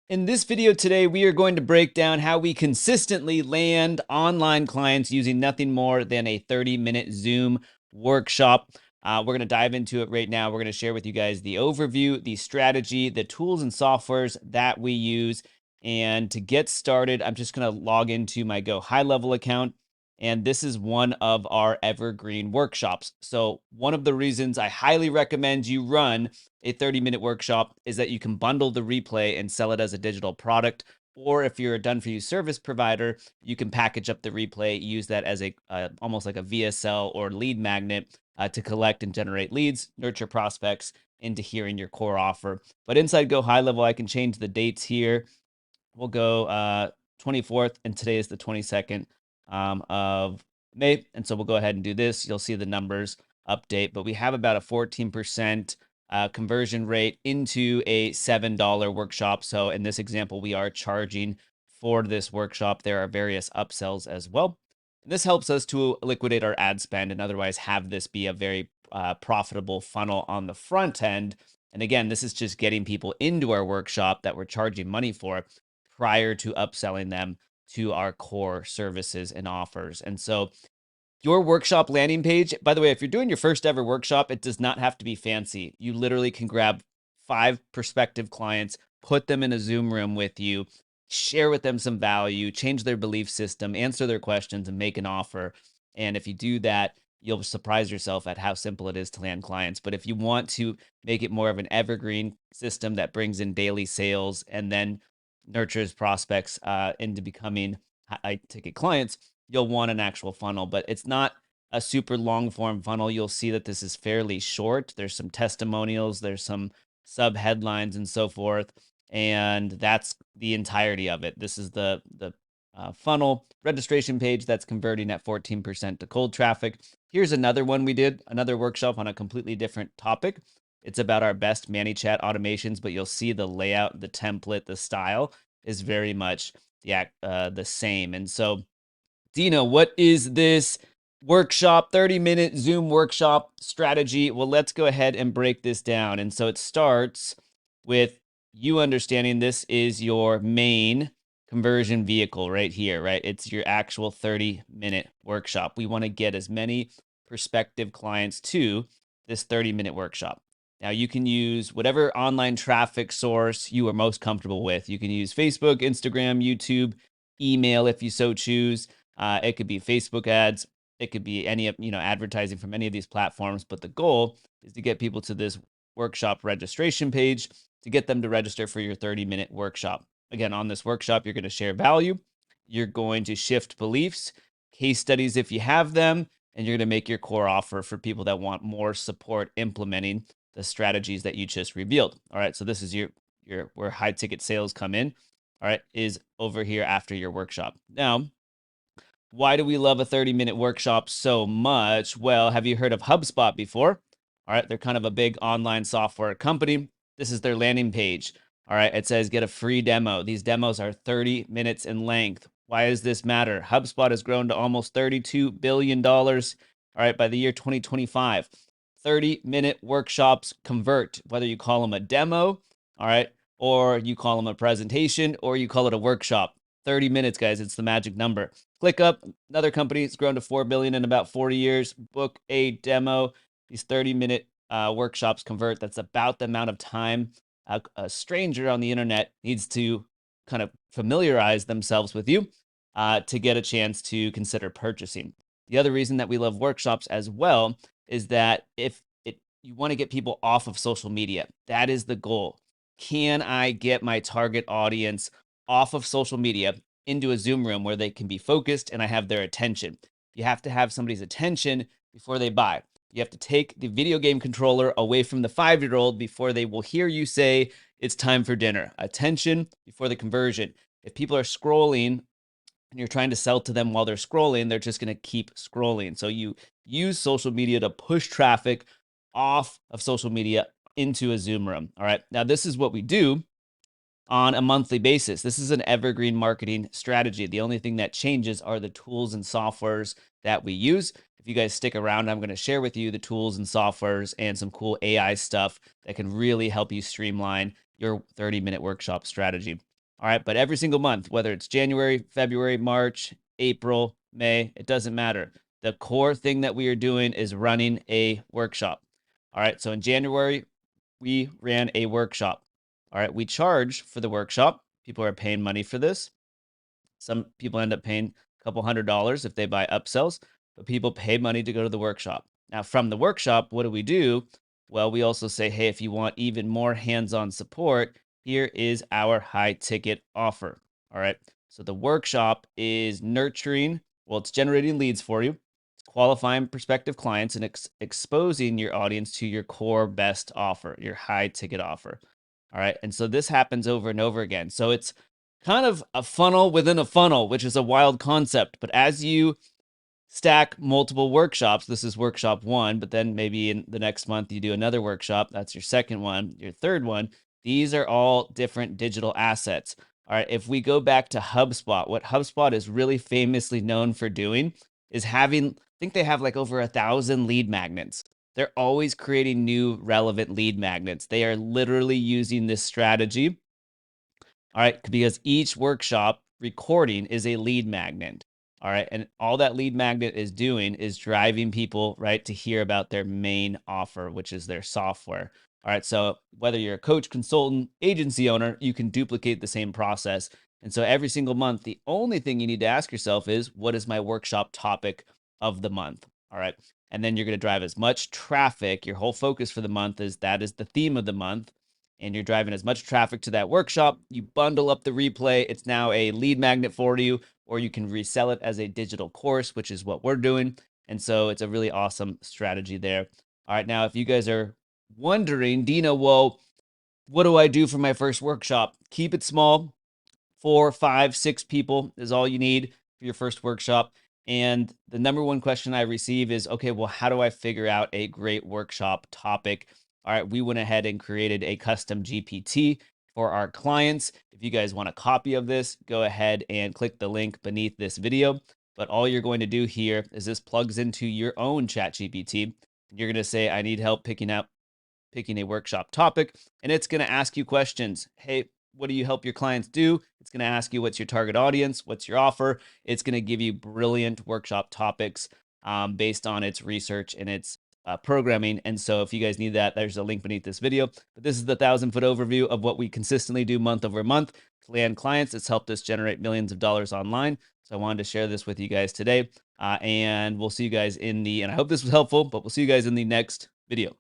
In this video today, we are going to break down how we consistently land online clients using nothing more than a 30-minute Zoom workshop. We're going to dive into it right now. We're going to share with you guys the overview, the strategy, the tools and softwares that we use. And to get started, I'm just going to log into my Go High Level account. And this is one of our evergreen workshops. So one of the reasons I highly recommend you run a 30-minute workshop is that you can bundle the replay and sell it as a digital product. Or if you're a done-for-you service provider, you can package up the replay, use that as a almost like a VSL or lead magnet to collect and generate leads, nurture prospects into hearing your core offer. But inside Go High Level, I can change the dates here. We'll go 24th, and today is the 22nd of May. And so we'll go ahead and do this. You'll see the numbers update, but we have about a 14% conversion rate into a $7 workshop. So in this example, we are charging for this workshop. There are various upsells as well. And this helps us to liquidate our ad spend and otherwise have this be a very profitable funnel on the front end. And again, this is just getting people into our workshop that we're charging money for prior to upselling them to our core services and offers. And so your workshop landing page, by the way, if you're doing your first ever workshop, it does not have to be fancy. You literally can grab 5 prospective clients, put them in a Zoom room with you, share with them some value, change their belief system, answer their questions, and make an offer. And if you do that, you'll surprise yourself at how simple it is to land clients. But if you want to make it more of an evergreen system that brings in daily sales and then nurtures prospects into becoming high ticket clients, you'll want an actual funnel, but it's not a super long form funnel. You'll see that this is fairly short. There's some testimonials, there's some sub headlines and so forth, and that's the entirety of it. This is the funnel registration page that's converting at 14% to cold traffic. Here's another one we did, another workshop on a completely different topic. It's about our best ManyChat automations, but you'll see the layout, the template, the style is very much the same. And so, Dino, what is this workshop, 30-minute Zoom workshop strategy? Well, let's go ahead and break this down. And so it starts with you understanding this is your main conversion vehicle right here, right? It's your actual 30-minute workshop. We want to get as many prospective clients to this 30-minute workshop. Now, you can use whatever online traffic source you are most comfortable with. You can use Facebook, Instagram, YouTube, email if you so choose. It could be Facebook ads. It could be any advertising from any of these platforms. But the goal is to get people to this workshop registration page to get them to register for your 30-minute workshop. Again, on this workshop, you're going to share value. You're going to shift beliefs, case studies if you have them, and you're going to make your core offer for people that want more support implementing the strategies that you just revealed. All right, so this is your where high ticket sales come in. All right, is over here after your workshop. Now, why do we love a 30-minute workshop so much? Well, have you heard of HubSpot before? All right, they're kind of a big online software company. This is their landing page. All right, it says get a free demo. These demos are 30 minutes in length. Why does this matter? HubSpot has grown to almost $32 billion, all right, by the year 2025. 30-minute workshops convert, whether you call them a demo, all right, or you call them a presentation, or you call it a workshop. 30 minutes, guys, it's the magic number. ClickUp, another company, it's grown to 4 billion in about 40 years. Book a demo. These 30-minute workshops convert. That's about the amount of time a stranger on the internet needs to kind of familiarize themselves with you to get a chance to consider purchasing. The other reason that we love workshops as well is that if you want to get people off of social media, that is the goal. Can I get my target audience off of social media into a Zoom room where they can be focused and I have their attention? You have to have somebody's attention before they buy. You have to take the video game controller away from the 5-year-old before they will hear you say, it's time for dinner. Attention before the conversion. If people are scrolling and you're trying to sell to them while they're scrolling, they're just going to keep scrolling. So you use social media to push traffic off of social media into a Zoom room. All right. Now, this is what we do on a monthly basis. This is an evergreen marketing strategy. The only thing that changes are the tools and softwares that we use. If you guys stick around, I'm going to share with you the tools and softwares and some cool AI stuff that can really help you streamline your 30-minute workshop strategy. All right, but every single month, whether it's January, February, March, April, May, it doesn't matter. The core thing that we are doing is running a workshop. All right, so in January, we ran a workshop. All right, we charge for the workshop. People are paying money for this. Some people end up paying a couple $100s if they buy upsells, but people pay money to go to the workshop. Now, from the workshop, what do? Well, we also say, hey, if you want even more hands-on support, here is our high ticket offer. All right. So the workshop is nurturing, well, it's generating leads for you, it's qualifying prospective clients, and exposing your audience to your core best offer, your high ticket offer. All right. And so this happens over and over again. So it's kind of a funnel within a funnel, which is a wild concept. But as you stack multiple workshops, this is workshop one, but then maybe in the next month you do another workshop. That's your second one, your third one. These are all different digital assets. All right. If we go back to HubSpot, what HubSpot is really famously known for doing is having, I think they have like over 1,000 lead magnets. They're always creating new relevant lead magnets. They are literally using this strategy. All right, because each workshop recording is a lead magnet. All right, and all that lead magnet is doing is driving people, right, to hear about their main offer, which is their software. All right, so whether you're a coach, consultant, agency owner, you can duplicate the same process. And so every single month, the only thing you need to ask yourself is, what is my workshop topic of the month? All right, and then you're going to drive as much traffic. Your whole focus for the month is that is the theme of the month, and you're driving as much traffic to that workshop. You bundle up the replay. It's now a lead magnet for you, or you can resell it as a digital course, which is what we're doing. And so it's a really awesome strategy there. All right, now if you guys are wondering, Dino, well, what do I do for my first workshop? Keep it small. 4, 5, 6 people is all you need for your first workshop. And the number one question I receive is, okay, well, how do I figure out a great workshop topic? All right, we went ahead and created a custom GPT for our clients. If you guys want a copy of this, go ahead and click the link beneath this video. But all you're going to do here is this plugs into your own chat GPT. You're going to say, I need help picking a workshop topic, and it's going to ask you questions. Hey, what do you help your clients do? It's going to ask you, what's your target audience? What's your offer? It's going to give you brilliant workshop topics based on its research and its programming. And so if you guys need that, there's a link beneath this video. But this is the 1,000-foot overview of what we consistently do month over month to land clients. It's helped us generate millions of dollars online. So I wanted to share this with you guys today. And we'll see you guys and I hope this was helpful, but we'll see you guys in the next video.